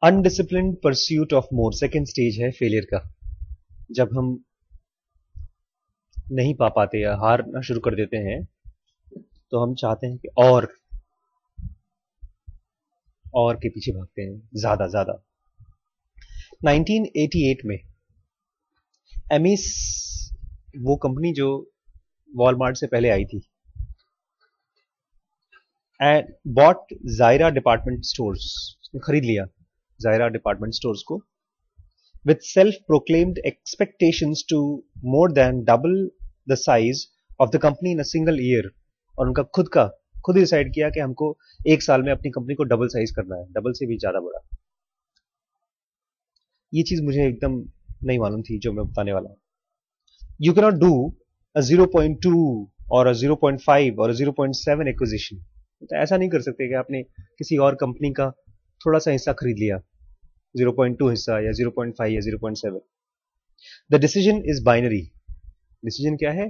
Undisciplined pursuit of more, second stage है failure का। जब हम नहीं पा पाते या हारना शुरू कर देते हैं तो हम चाहते हैं कि और के पीछे भागते हैं, ज्यादा ज्यादा। 1988 में एमिस, वो कंपनी जो वॉलमार्ट से पहले आई थी, and bought Zayre department stores, खरीद लिया जायरा डिपार्टमेंट स्टोर्स को, with self-proclaimed expectations to more than double the size of the company in a single year। और उनका खुद ही डिसाइड किया कि हमको एक साल में अपनी कंपनी को डबल साइज करना है, डबल से भी ज्यादा बड़ा। ये चीज मुझे एकदम नहीं मालूम थी जो मैं बताने वाला हूं। You can not do a 0.2 और a 0.5 और a 0.7 एक्विजिशन। तो ऐसा नहीं कर सकते कि आपने किसी और कंपनी का थोड़ा सा हिस्सा खरीद लिया, 0.2 हिस्सा या 0.5 या 0.7। The decision is binary. Decision क्या है?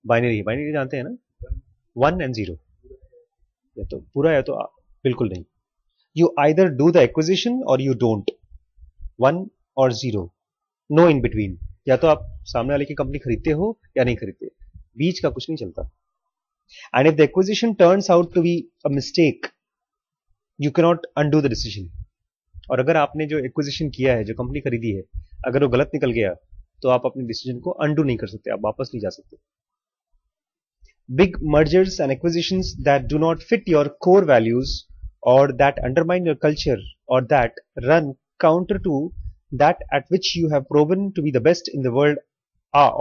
बाइनरी। बाइनरी जानते हैं ना, 1 and 0, या तो पूरा या तो बिल्कुल नहीं। You either do the acquisition और यू डोंट, 1 और 0, नो इन बिटवीन। या तो आप सामने वाले की कंपनी खरीदते हो या नहीं खरीदते, बीच का कुछ नहीं चलता। And if the acquisition turns out to be a mistake, you can not undo the decision. और अगर आपने जो एक्विजिशन किया है, जो कंपनी खरीदी है, अगर वो गलत निकल गया तो आप अपने डिसीजन को अनडू नहीं कर सकते, आप वापस नहीं जा सकते। Big mergers and acquisitions that do not fit your core values और दैट अंडरमाइन योर कल्चर और that run counter to that at which you have proven to be the best in the world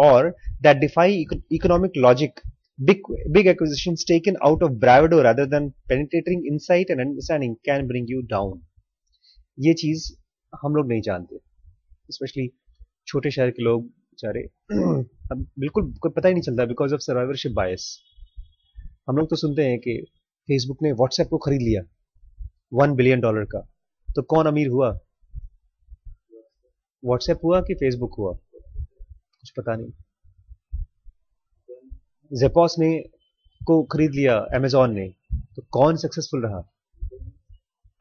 or that defy economic logic. Big acquisitions taken out of bravado rather than penetrating insight and understanding can bring you down. ये चीज हम लोग नहीं जानते, specially छोटे शहर के लोग बेचारे। हम बिल्कुल कोई पता ही नहीं चलता बिकॉज ऑफ सर्वाइवरशिप बायस। हम लोग तो सुनते हैं कि फेसबुक ने व्हाट्सएप को खरीद लिया $1 बिलियन का, तो कौन अमीर हुआ? व्हाट्सएप हुआ कि फेसबुक हुआ? कुछ पता नहीं। जेपॉस ने को खरीद लिया अमेजॉन ने, तो कौन सक्सेसफुल रहा?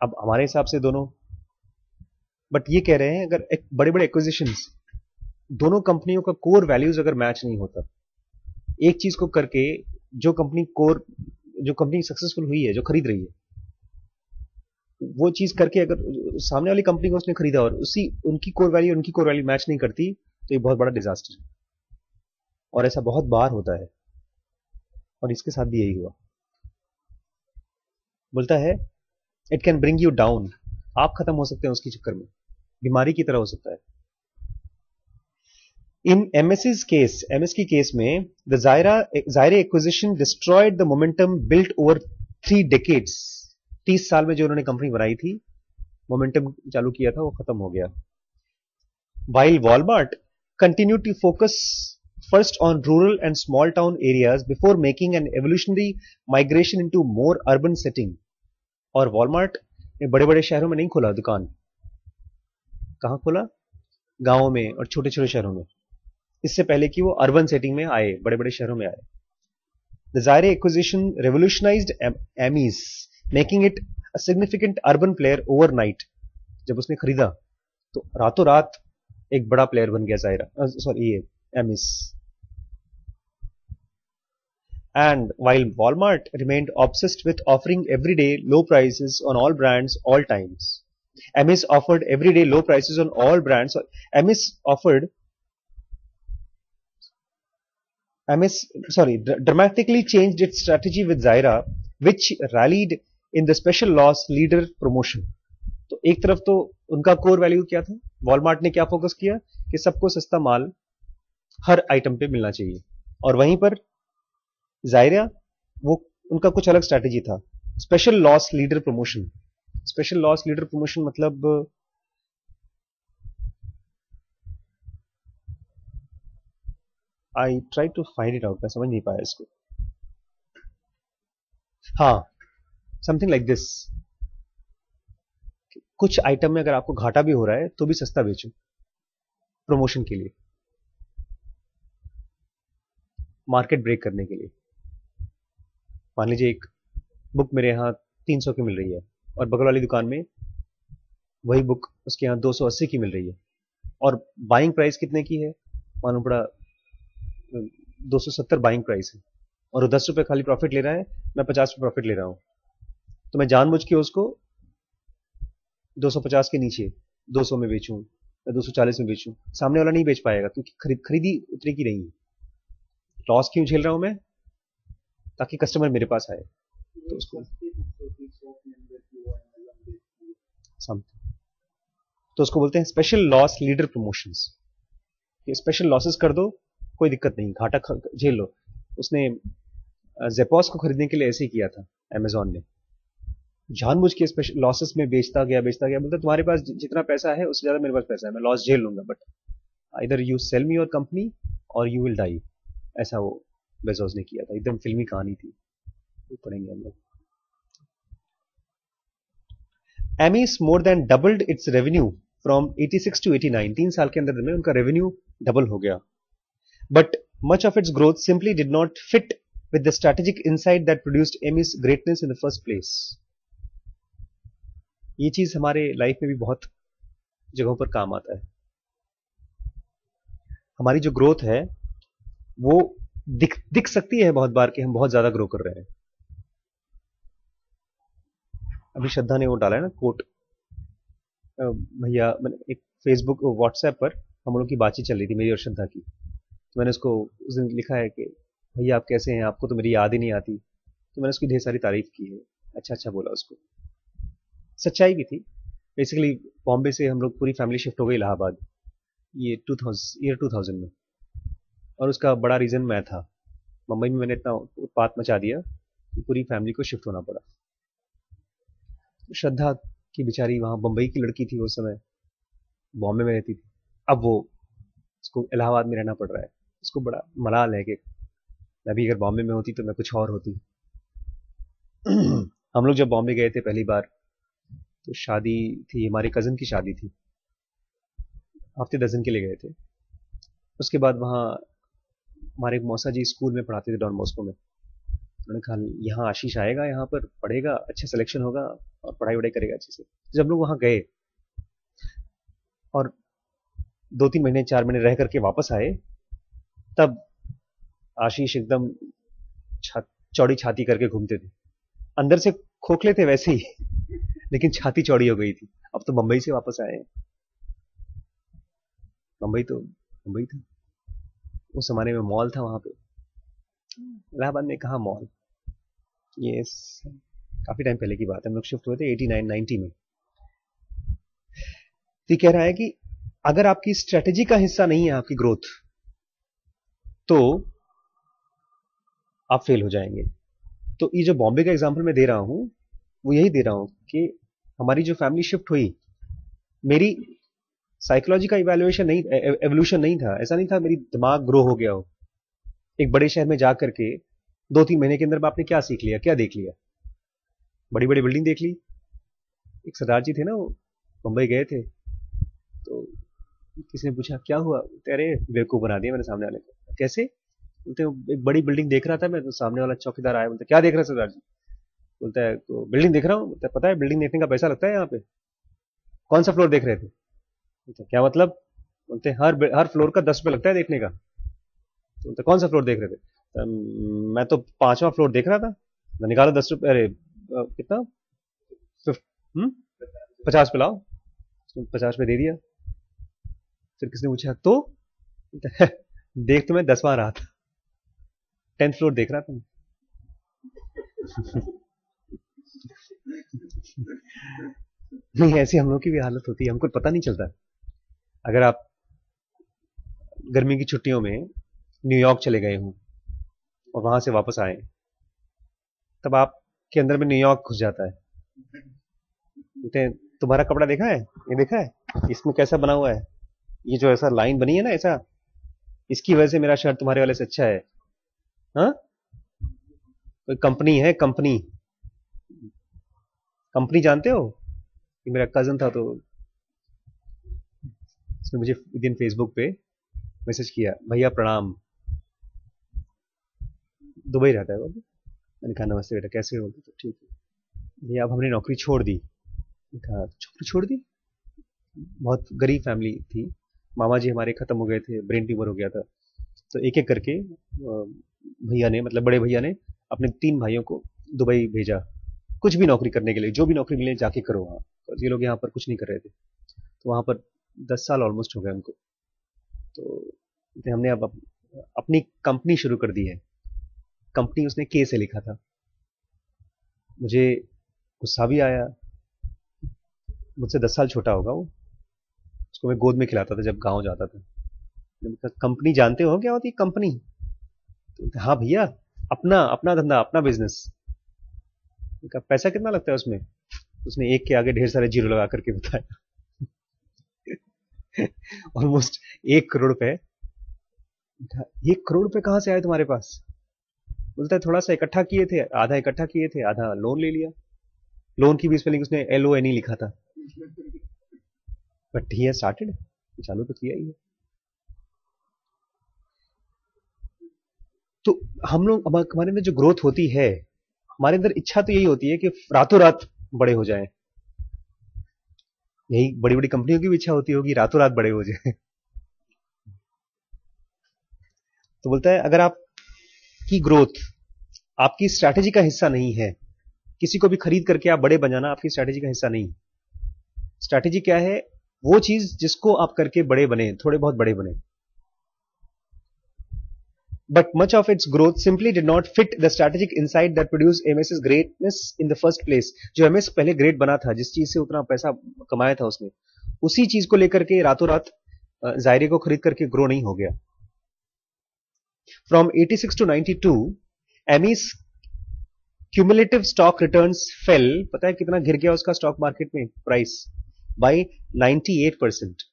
अब हमारे हिसाब से दोनों, बट ये कह रहे हैं अगर एक बड़े बड़े एक्विजिशंस, दोनों कंपनियों का कोर वैल्यूज अगर मैच नहीं होता, एक चीज को करके जो कंपनी सक्सेसफुल हुई है, जो खरीद रही है, वो चीज करके अगर सामने वाली कंपनी को उसने खरीदा और उनकी कोर वैल्यू मैच नहीं करती, तो ये बहुत बड़ा डिजास्टर है। और ऐसा बहुत बार होता है, और इसके साथ भी यही हुआ। बोलता है it can bring you down, आप खत्म हो सकते हैं उसके चक्कर में, बीमारी की तरह हो सकता है। इन एमएस की केस में the Zayre acquisition destroyed the momentum built over 3 decades। 30 साल में जो उन्होंने कंपनी बनाई थी, मोमेंटम चालू किया था, वो खत्म हो गया। While Walmart continued to focus first on rural and small town areas before making an evolutionary migration into more urban setting। और वॉलमार्ट ने बड़े बड़े शहरों में नहीं खोला दुकान, कहां खोला? गांवों में और छोटे छोटे शहरों में, इससे पहले कि वो अर्बन सेटिंग में आए, बड़े बड़े शहरों में आए। The Zayre acquisition revolutionized Ames, making it a significant urban player overnight. जब उसने खरीदा तो रातों रात एक बड़ा प्लेयर बन गया जायरा, सॉरी ये amiss. And while Walmart remained obsessed with offering everyday low prices on all brands all times, Amis offered everyday low prices on all brands. Dramatically changed its strategy with Zaira, which rallied in the special loss leader promotion। तो एक तरफ तो उनका core value क्या था, Walmart ने क्या focus किया कि सबको सस्ता माल हर आइटम पे मिलना चाहिए, और वहीं पर जायरा, वो उनका कुछ अलग स्ट्रैटेजी था, special loss leader promotion. Special loss leader promotion मतलब I try to find it out, मैं समझ नहीं पाया इसको। हाँ, समथिंग लाइक दिस। कुछ आइटम में अगर आपको घाटा भी हो रहा है तो भी सस्ता बेचो, प्रमोशन के लिए, मार्केट ब्रेक करने के लिए। मान लीजिए एक बुक मेरे यहां 300 की मिल रही है और बगल वाली दुकान में वही बुक उसके यहाँ 280 की मिल रही है, और बाइंग प्राइस कितने की है, मालूम पड़ा 270 बाइंग प्राइस है, और वो 10 रुपए खाली प्रॉफिट ले रहा है, मैं 50 रुपए प्रॉफिट ले रहा हूँ। तो मैं जानबूझ के उसको 250 के नीचे 200 में बेचूं या 240 में बेचूं, सामने वाला नहीं बेच पाएगा क्योंकि खरीदी उतने की नहीं है। लॉस क्यों झेल रहा हूं मैं? ताकि कस्टमर मेरे पास आए। तो उसको तो उसको बोलते हैं स्पेशल लॉस लीडर प्रमोशंस। ये स्पेशल लॉसेस कर दो, कोई दिक्कत नहीं, घाटा झेल लो। उसने जेपॉस को खरीदने के लिए ऐसे ही किया था अमेजोन ने, जानबूझ के स्पेशल लॉसेस में बेचता गया बोलता तुम्हारे पास जितना पैसा है उससे ज्यादा मेरे पास पैसा है, मैं लॉस झेल लूंगा, बट इधर you cell me your company और यू विल डाई। ऐसा वो बेजोस ने किया था, एकदम फिल्मी कहानी थी, पढ़ेंगे हम लोग। Ames more than doubled its revenue from 86 to 89, 3 साल के अंदर में उनका रेवेन्यू डबल हो गया। But much of its growth simply did not fit with the strategic insight that produced Amy's greatness in the first place। ये चीज हमारे लाइफ में भी बहुत जगहों पर काम आता है। हमारी जो ग्रोथ है वो दिख सकती है बहुत बार कि हम बहुत ज्यादा ग्रो कर रहे हैं। अभी श्रद्धा ने वो डाला है ना कोट, भैया मैंने एक फेसबुक व्हाट्सएप पर हम लोग की बातचीत चल रही थी मेरी और श्रद्धा की, तो मैंने उसको उस दिन लिखा है कि भैया आप कैसे हैं, आपको तो मेरी याद ही नहीं आती। तो मैंने उसकी ढेर सारी तारीफ की है, अच्छा अच्छा बोला उसको, सच्चाई भी थी। बेसिकली बॉम्बे से हम लोग पूरी फैमिली शिफ्ट हो गई इलाहाबाद, ये 2000 में, और उसका बड़ा रीजन मैं था। मुंबई में मैंने इतना उत्पात मचा दिया कि पूरी फैमिली को शिफ्ट होना पड़ा। श्रद्धा की बेचारी वहां बम्बई की लड़की थी उस समय, बॉम्बे में रहती थी, अब वो उसको इलाहाबाद में रहना पड़ रहा है। उसको बड़ा मलाल है कि मैं भी अगर बॉम्बे में होती तो मैं कुछ और होती। हम लोग जब बॉम्बे गए थे पहली बार तो शादी थी, हमारे कजन की शादी थी, हफ्ते 10 दिन के लिए गए थे। उसके बाद वहाँ हमारे मौसा जी स्कूल में पढ़ाते थे, डॉन बॉस्को में। उन्होंने कहा यहाँ आशीष आएगा, यहाँ पर पढ़ेगा, अच्छा सिलेक्शन होगा और पढ़ाई वढ़ाई करेगा अच्छे से। जब लोग वहाँ गए और 2-3 महीने 4 महीने रह करके वापस आए, तब आशीष एकदम चौड़ी छाती करके घूमते थे, अंदर से खोखले थे वैसे ही, लेकिन छाती चौड़ी हो गई थी। अब तो मुंबई से वापस आए हैं। मुंबई था, उस जमाने में मॉल था वहां पे, इलाहाबाद में कहा मॉल, ये काफी टाइम पहले की बात है, हम लोग शिफ्ट हुए थे 89-90 में। तो कह रहा है कि अगर आपकी स्ट्रेटेजी का हिस्सा नहीं है आपकी ग्रोथ, तो आप फेल हो जाएंगे। तो ये जो बॉम्बे का एग्जांपल मैं दे रहा हूं वो यही दे रहा हूं कि हमारी जो फैमिली शिफ्ट हुई, मेरी साइकोलॉजी का इवैल्यूएशन नहीं, एवोल्यूशन नहीं था, ऐसा नहीं था मेरी दिमाग ग्रो हो गया हो। एक बड़े शहर में जाकर के 2-3 महीने के अंदर आपने क्या सीख लिया, क्या देख लिया? बड़ी बड़ी बिल्डिंग देख ली। एक सरदार जी थे ना, वो मुंबई गए थे, तो किसी ने पूछा क्या हुआ, अरे बेवकूफ बना दिया मैंने सामने वाले को। कैसे? बोलते एक बड़ी बिल्डिंग देख रहा था मैं, तो सामने वाला चौकीदार आया, बोलते क्या देख रहा है सरदार जी? बोलता है तो बिल्डिंग देख रहा हूँ। बोलता है पता है बिल्डिंग देखने का पैसा लगता है यहाँ पे? कौन सा फ्लोर देख रहे थे? बोलते क्या मतलब? बोलते हर फ्लोर का 10 रुपये लगता है देखने का। बोलते कौन सा फ्लोर देख रहे थे? मैं तो 5वां फ्लोर देख रहा था। मैं निकाला 10 रुपये, अरे कितना, 50 पे लाओ। 50 रुपये दे दिया। फिर किसने पूछा तो? देख तो मैं 10वां रहा था, 10th फ्लोर देख रहा था। नहीं, ऐसी हम लोग की भी हालत होती है, हमको पता नहीं चलता। अगर आप गर्मी की छुट्टियों में न्यूयॉर्क चले गए हों और वहां से वापस आए, तब आपके अंदर में न्यूयॉर्क घुस जाता है। बोलते हैं तुम्हारा कपड़ा देखा है, ये देखा है इसमें कैसा बना हुआ है, ये जो ऐसा लाइन बनी है ना ऐसा, इसकी वजह से मेरा शर्ट तुम्हारे वाले से अच्छा है। हाँ, कोई कंपनी है, कंपनी कंपनी जानते हो? ये मेरा कजन था, तो उसने मुझे एक दिन फेसबुक पे मैसेज किया, भैया प्रणाम, दुबई रहता है वो। मैंने कहा नमस्ते बेटा कैसे हो? तो ठीक है भैया, अब हमने नौकरी छोड़ दी। कहा नौकरी छोड़ दी? बहुत गरीब फैमिली थी। मामा जी हमारे खत्म हो गए थे, ब्रेन ट्यूमर हो गया था। तो एक एक करके भैया ने, मतलब बड़े भैया ने अपने 3 भाइयों को दुबई भेजा, कुछ भी नौकरी करने के लिए, जो भी नौकरी मिले जाके करो वहाँ। और ये लोग यहाँ पर कुछ नहीं कर रहे थे, तो वहाँ पर 10 साल ऑलमोस्ट हो गए उनको। तो हमने अब अपनी कंपनी शुरू कर दी है। कंपनी उसने के से लिखा था। मुझे गुस्सा भी आया। मुझसे 10 साल छोटा होगा वो। उसको मैं गोद में खिलाता था जब गांव जाता था। मैंने कहा, कंपनी जानते हो क्या होती है कंपनी? तो हाँ भैया, अपना अपना धंधा, अपना बिजनेस। पैसा कितना लगता है उसमें? उसने एक के आगे ढेर सारे जीरो लगा करके बताया। ऑलमोस्ट 1 करोड़ रुपए। 1 करोड़ रुपए कहाँ से आए तुम्हारे पास? बोलता है थोड़ा सा इकट्ठा किए थे, आधा इकट्ठा किए थे, आधा लोन ले लिया। लोन की भी स्पेलिंग उसने LONE लिखा था। बट ही हैज स्टार्टेड, चालू तो किया ही है। तो हम लोग, हमारे अंदर जो ग्रोथ होती है, हमारे अंदर इच्छा तो यही होती है कि रातों रात बड़े हो जाएं। यही बड़ी बड़ी कंपनियों की भी इच्छा होती होगी रातों रात बड़े हो जाएं। तो बोलता है अगर आपकी ग्रोथ आपकी स्ट्रैटेजी का हिस्सा नहीं है, किसी को भी खरीद करके आप बड़े बन जाना आपकी स्ट्रैटेजी का हिस्सा नहीं। स्ट्रैटेजी क्या है? वो चीज जिसको आप करके बड़े बने, थोड़े बहुत बड़े बने। But much of its growth simply did not fit the strategic insight that produced MS's greatness in the first place. जो MS पहले ग्रेट बना था, जिस चीज से उतना पैसा कमाया था उसने, उसी चीज को लेकर के रातों रात जायरे को खरीद करके ग्रो नहीं हो गया। From 86 to 92, Ames cumulative stock returns fell, पता है कितना गिर गया उसका स्टॉक मार्केट में प्राइस? बाय 98%।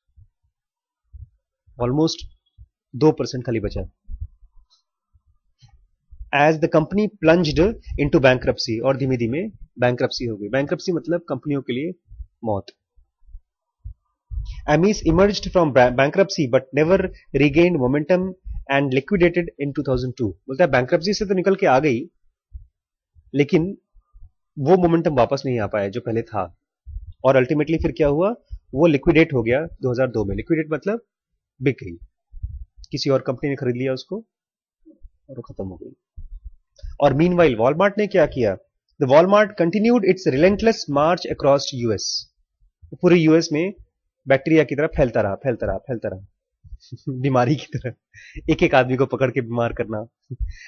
ऑलमोस्ट 2% खाली बचा। As the company plunged into bankruptcy, और धीमे धीमे बैंक्रप्सी हो गई। बैंक्रप्सी मतलब कंपनियों के लिए मौत। Ames emerged from bankruptcy but never regained momentum and liquidated in 2002। बोलता है बैंक्रप्सी से तो निकल के आ गई, लेकिन वो मोमेंटम वापस नहीं आ पाया जो पहले था। और अल्टीमेटली फिर क्या हुआ? वो लिक्विडेट हो गया 2002 में। लिक्विडेट मतलब बिक गई, किसी और कंपनी ने खरीद लिया उसको और वो खत्म हो गई। और मीनवाइल वॉलमार्ट ने क्या किया? The Walmart continued it's relentless March across US. पूरे यूएस में बैक्टीरिया की तरह फैलता रहा, फैलता रहा, फैलता रहा। बीमारी की तरह एक एक आदमी को पकड़ के बीमार करना,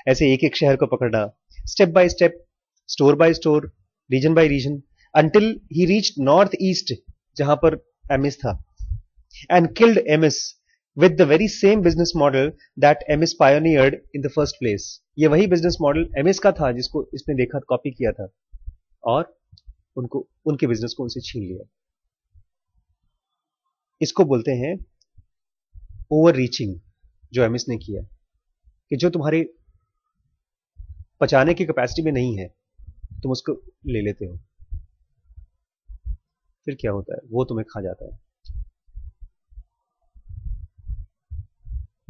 ऐसे एक एक शहर को पकड़ना, step by step, store by store, region by region, until he reached North East जहां पर एमएस था, and killed MS with the very same business model that MS pioneered in the first place। ये वही business model MS का था जिसको इसने देखा, कॉपी किया था, और उनको, उनके बिजनेस को उनसे छीन लिया। इसको बोलते हैं ओवर रीचिंग, जो MS ने किया, कि जो तुम्हारे पचाने की कैपेसिटी में नहीं है तुम उसको ले लेते हो, फिर क्या होता है? वो तुम्हें खा जाता है।